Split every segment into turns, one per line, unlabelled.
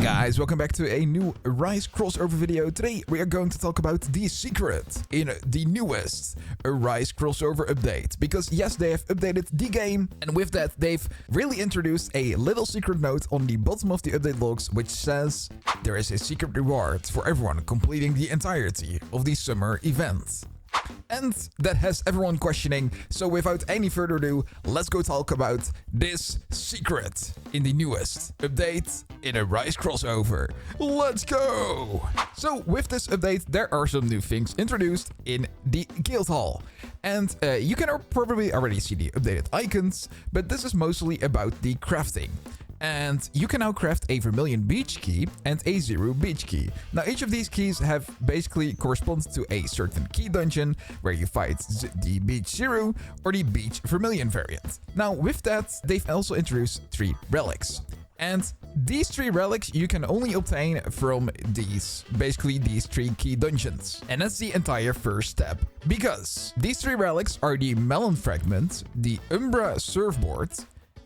guys, welcome back to a new Rise crossover video. Today we are going to talk about the secret in the newest Rise crossover update. Because yes, they have updated the game, and with that they've really introduced a little secret note on the bottom of the update logs which says there is a secret reward for everyone completing the entirety of the summer event. And that has everyone questioning, so without any further ado, let's go talk about this secret in the newest update in a Rise crossover. Let's go! So with this update, there are some new things introduced in the guild hall. And you can probably already see the updated icons, but this is mostly about the crafting. And you can now craft a Vermilion Beach Key and a Zero Beach Key. Now each of these keys have basically corresponds to a certain key dungeon where you fight the Beach Zero or the Beach Vermilion variant. Now with that, they've also introduced 3 relics. And these 3 relics you can only obtain from these 3 key dungeons. And that's the entire first step. Because these 3 relics are the Melon Fragment, the Umbra Surfboard,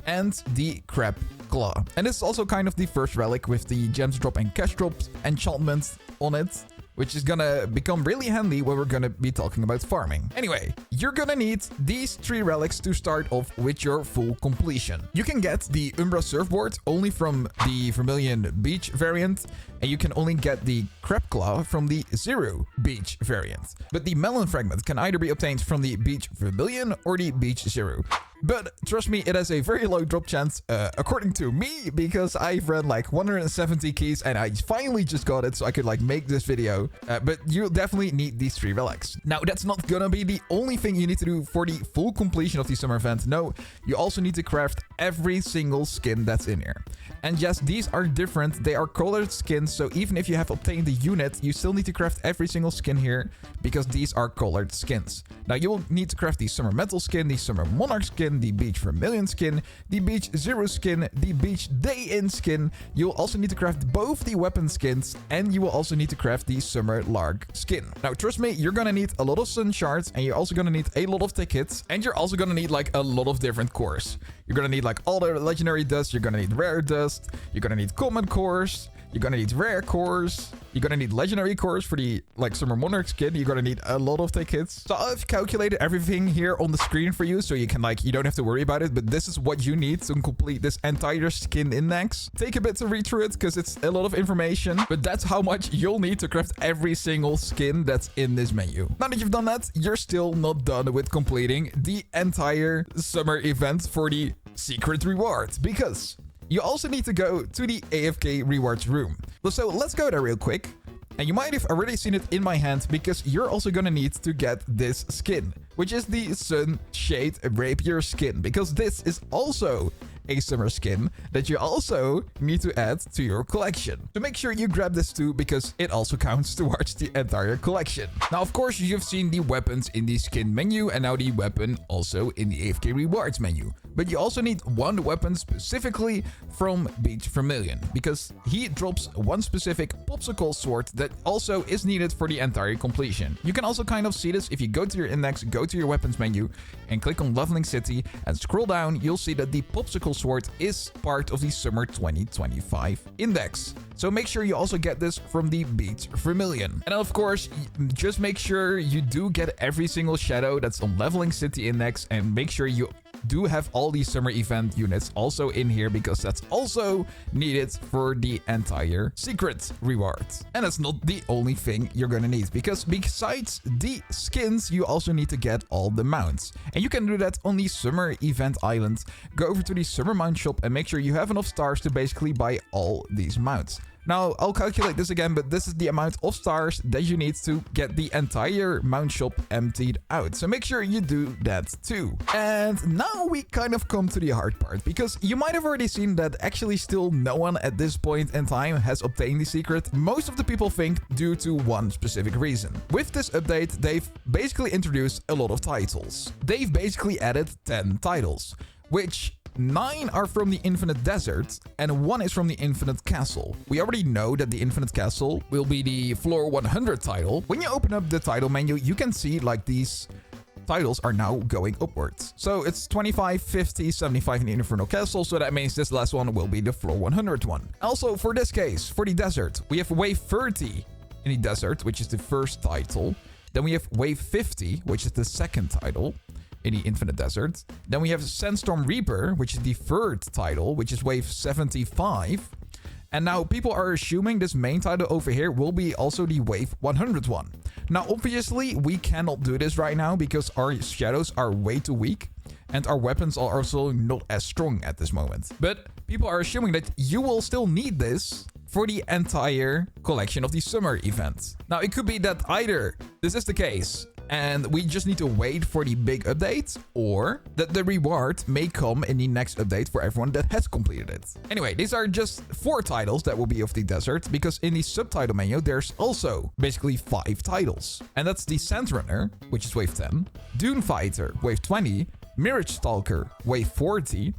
and the Crab Claw. And this is also kind of the first relic with the Gems Drop and Cash Drop enchantment on it, which is gonna become really handy when we're gonna be talking about farming. Anyway, you're gonna need these 3 relics to start off with your full completion. You can get the Umbra Surfboard only from the Vermilion Beach variant, and you can only get the Crab Claw from the Zero Beach variant. But the Melon Fragment can either be obtained from the Beach Vermilion or the Beach Zero. But trust me, it has a very low drop chance, according to me, because I've read like 170 keys and I finally just got it so I could like make this video. But you'll definitely need these 3 relics. Now, that's not gonna be the only thing you need to do for the full completion of the summer event. No, you also need to craft every single skin that's in here. And yes, these are different. They are colored skins, so even if you have obtained the unit, you still need to craft every single skin here because these are colored skins. Now, you will need to craft the Summer Metal skin, the Summer Monarch skin, the Beach Vermilion skin, the Beach Zero skin, the Beach Day In skin. You'll also need to craft both the weapon skins, and you will also need to craft the Summer Lark skin. Now, trust me, you're gonna need a lot of sun shards, and you're also gonna need a lot of tickets, and you're also gonna need like a lot of different cores. You're gonna need like all the legendary dust, you're gonna need rare dust, you're gonna need common cores, you're gonna need rare cores, you're gonna need legendary cores for the like Summer Monarch skin, you're gonna need a lot of tickets. So I've calculated everything here on the screen for you so you can like, you don't have to worry about it, but this is what you need to complete this entire skin index. Take a bit to read through it because it's a lot of information, but that's how much you'll need to craft every single skin that's in this menu. Now that you've done that, you're still not done with completing the entire summer event for the secret reward, because you also need to go to the Afk Rewards room. So let's go there real quick. And you might have already seen it in my hand because you're also gonna need to get this skin, which is the Sunshade Rapier skin, because this is also a summer skin that you also need to add to your collection. So make sure you grab this too, because it also counts towards the entire collection. Now, of course, you've seen the weapons in the skin menu and now the weapon also in the AFK Rewards menu. But you also need one weapon specifically from Beach Vermilion, because he drops one specific popsicle sword that also is needed for the entire completion. You can also kind of see this if you go to your index, go to your weapons menu and click on Leveling City and scroll down, you'll see that the popsicle sword is part of the Summer 2025 index. So make sure you also get this from the Beach Vermilion. And of course, just make sure you do get every single shadow that's on Leveling City index, and make sure you do have all these summer event units also in here, because that's also needed for the entire secret reward. And that's not the only thing you're gonna need, because besides the skins, you also need to get all the mounts. And you can do that on the summer event island. Go over to the summer mount shop and make sure you have enough stars to basically buy all these mounts. Now, I'll calculate this again, but this is the amount of stars that you need to get the entire mount shop emptied out. So make sure you do that too. And now we kind of come to the hard part, because you might have already seen that actually still no one at this point in time has obtained the secret. Most of the people think due to one specific reason. With this update, they've basically introduced a lot of titles. They've basically added 10 titles, which 9 are from the Infinite Desert and 1 is from the Infinite Castle. We already know that the Infinite Castle will be the floor 100 title. When you open up the title menu, you can see like these titles are now going upwards. So it's 25, 50, 75 in the Infernal Castle, so that means this last one will be the floor 100 one. Also, for this case, for the desert, we have wave 30 in the desert, which is the first title. Then we have wave 50, which is the second title in the Infinite Desert. Then we have Sandstorm Reaper, which is the third title, which is wave 75. And now people are assuming this main title over here will be also the wave 100 one. Now, obviously, we cannot do this right now because our shadows are way too weak and our weapons are also not as strong at this moment. But people are assuming that you will still need this for the entire collection of the summer event. Now, it could be that either this is the case and we just need to wait for the big update, or that the reward may come in the next update for everyone that has completed it. Anyway, these are just 4 titles that will be of the desert, because in the subtitle menu, there's also basically 5 titles. And that's the Sandrunner, which is wave 10, Dune Fighter, wave 20, Mirage Stalker, wave 40,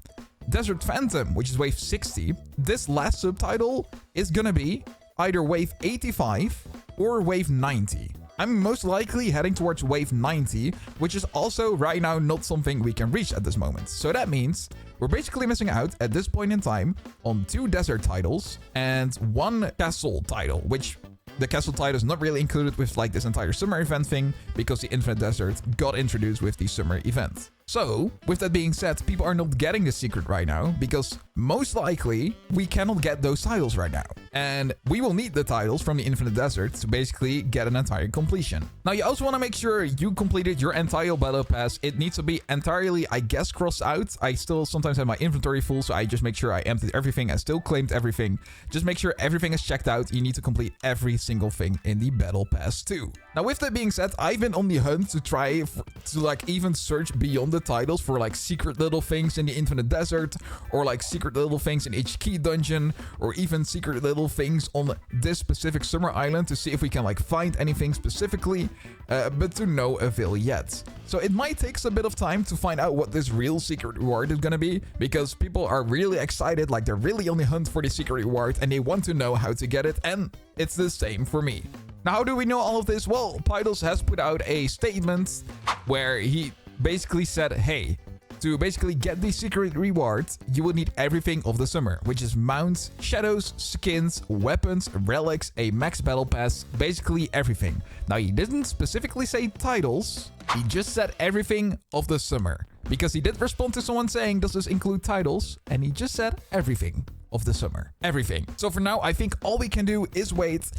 Desert Phantom, which is wave 60. This last subtitle is gonna be either wave 85 or wave 90. I'm most likely heading towards wave 90, which is also right now not something we can reach at this moment. So that means we're basically missing out at this point in time on 2 desert titles and 1 castle title, which the castle title is not really included with like this entire summer event thing because the Infinite Desert got introduced with the summer event. So, with that being said, people are not getting the secret right now because most likely we cannot get those titles right now. And we will need the titles from the Infinite Desert to basically get an entire completion. Now, you also want to make sure you completed your entire battle pass. It needs to be entirely, I guess, crossed out. I still sometimes have my inventory full, so I just make sure I emptied everything. I still claimed everything. Just make sure everything is checked out. You need to complete every single thing in the battle pass too. Now, with that being said, I've been on the hunt to try to like even search beyond the titles for like secret little things in the Infinite Desert, or like secret little things in each key dungeon, or even secret little things on this specific summer island to see if we can like find anything specifically, but to no avail yet. So it might take a bit of time to find out what this real secret reward is gonna be, because people are really excited, like they're really on the hunt for the secret reward and they want to know how to get it, and it's the same for me. Now, how do we know all of this? Well, Paidos has put out a statement where he basically said, hey, to basically get the secret reward, you will need everything of the summer, which is mounts, shadows, skins, weapons, relics, a max battle pass, basically everything. Now, he didn't specifically say titles, he just said everything of the summer, because he did respond to someone saying, does this include titles? And he just said everything of the summer, everything. So for now, I think all we can do is wait.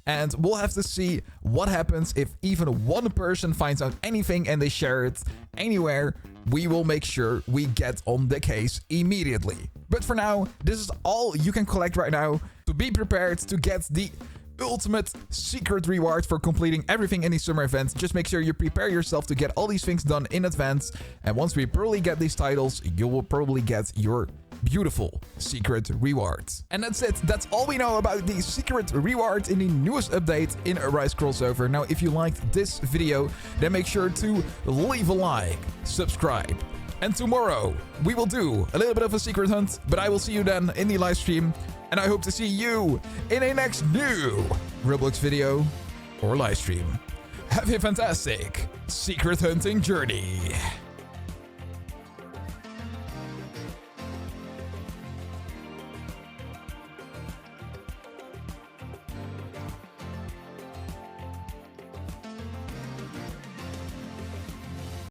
And we'll have to see what happens if even one person finds out anything and they share it anywhere. We will make sure we get on the case immediately. But for now, this is all you can collect right now to be prepared to get the ultimate secret reward for completing everything in the summer event. Just make sure you prepare yourself to get all these things done in advance. And once we probably get these titles, you will probably get your beautiful secret rewards. And that's it. That's all we know about the secret rewards in the newest update in Arise Crossover. Now, if you liked this video, then make sure to leave a like, subscribe. And tomorrow, we will do a little bit of a secret hunt, but I will see you then in the live stream. And I hope to see you in a next new Roblox video or live stream. Have a fantastic secret hunting journey.